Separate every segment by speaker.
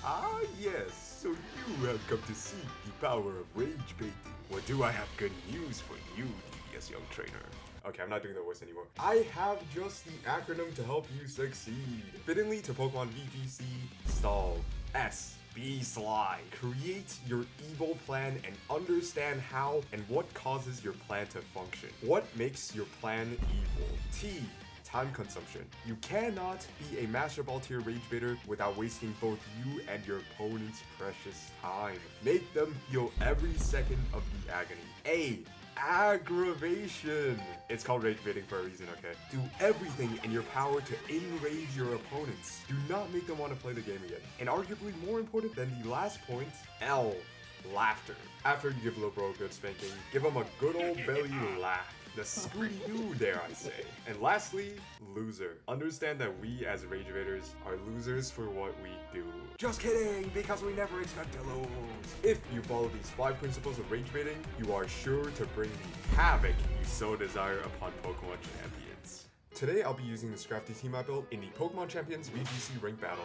Speaker 1: Ah yes, so you have come to seek the power of rage baiting. Well, do I have good news for you, devious young trainer? Okay, I'm not doing the voice anymore. I have just the acronym to help you succeed. Fittingly to Pokemon VGC, stall. S. Be sly. Create your evil plan and understand how and what causes your plan to function. What makes your plan evil? T. Time consumption. You cannot be a Master Ball tier Rage Baiter without wasting both you and your opponent's precious time. Make them feel every second of the agony. A. Aggravation. It's called rage baiting for a reason, okay? Do everything in your power to enrage your opponents. Do not make them want to play the game again. And arguably more important than the last point, L. Laughter. After you give Lil Bro a good spanking, give him a good old belly laugh. The Scooby-Doo, dare I say. And lastly, loser. Understand that we as Rage Baiters are losers for what we do. Just kidding, because we never expect to lose. If you follow these 5 principles of rage baiting, you are sure to bring the havoc you so desire upon Pokemon champions. Today I'll be using the scrafty team I built in the Pokemon Champions VGC Rank Battles.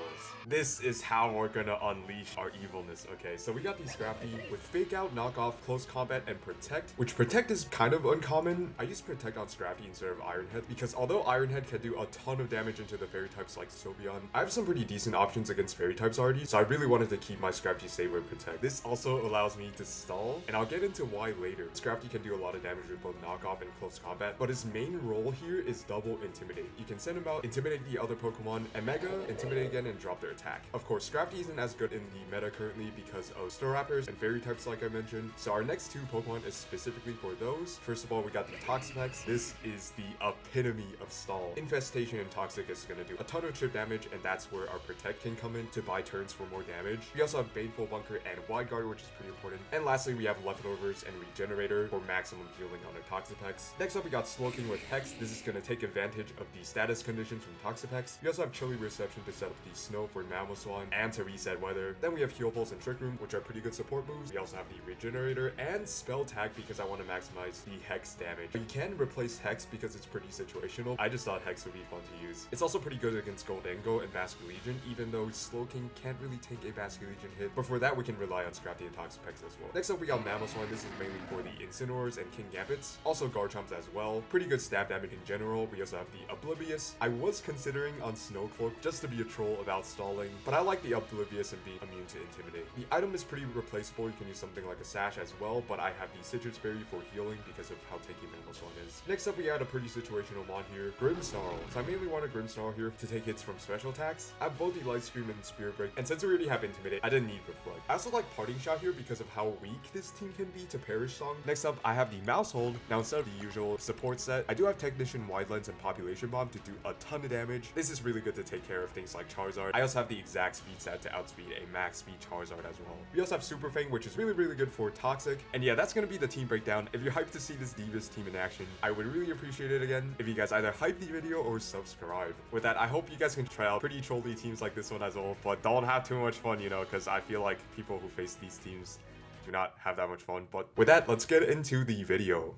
Speaker 1: This is how we're gonna unleash our evilness, okay? So we got the scrafty with Fake Out, Knock Off, Close Combat, and Protect, which Protect is kind of uncommon. I use Protect on scrafty instead of Iron Head because although Iron Head can do a ton of damage into the fairy types like Sylveon, I have some pretty decent options against fairy types already, so I really wanted to keep my scrafty safe with Protect. This also allows me to stall, and I'll get into why later. Scrafty can do a lot of damage with both Knock Off and Close Combat, but his main role here is double Intimidate. You can send him out, intimidate the other Pokemon, and Mega, intimidate again, and drop their attack. Of course, Scrafty isn't as good in the meta currently because of Staraptors and Fairy types like I mentioned, so our next 2 Pokemon is specifically for those. First of all, we got the Toxapex. This is the epitome of stall. Infestation and Toxic is going to do a ton of chip damage, and that's where our Protect can come in to buy turns for more damage. We also have Baneful Bunker and Wide Guard, which is pretty important. And lastly, we have Leftovers and Regenerator for maximum healing on our Toxapex. Next up, we got Slowking with Hex. This is going to take advantage of the status conditions from Toxapex. We also have Chilly Reception to set up the Snow for Mamoswine and to reset weather. Then we have Heal Pulse and Trick Room, which are pretty good support moves. We also have the Regenerator and Spell Tag because I want to maximize the Hex damage. You can replace Hex because it's pretty situational. I just thought Hex would be fun to use. It's also pretty good against Goldengo and Basculegion, even though Slowking can't really take a Basculegion hit. But for that, we can rely on Scrafty and Toxapex as well. Next up, we got Mamoswine. This is mainly for the Incineroars and King Gambits. Also Garchomps as well. Pretty good stab damage in general. We also have the Oblivious. I was considering on Snowcloak just to be a troll about stalling, but I like the Oblivious and being immune to Intimidate. The item is pretty replaceable. You can use something like a Sash as well, but I have the Citrus Berry for healing because of how tanky Mamoswine is. Next up, we had a pretty situational mon here, Grimmsnarl. So I mainly want a Grimmsnarl here to take hits from special attacks. I have both the Light Scream and Spirit Break, and since we already have Intimidate, I didn't need Reflect. I also like Parting Shot here because of how weak this team can be to Perish Song. Next up, I have the Maushold. Now instead of the usual support set, I do have Technician, Wide Lens, and Population Bomb to do a ton of damage. This is really good to take care of things like Charizard. I also have the exact speed set to outspeed a max speed Charizard as well. We also have Super Fang, which is really good for Toxic. And yeah, that's gonna be the team breakdown. If you're hyped to see this Devious team in action, I would really appreciate it again if you guys either hype the video or subscribe. With that, I hope you guys can try out pretty trolly teams like this one as well, but don't have too much fun, you know, because I feel like people who face these teams do not have that much fun. But with that, let's get into the video.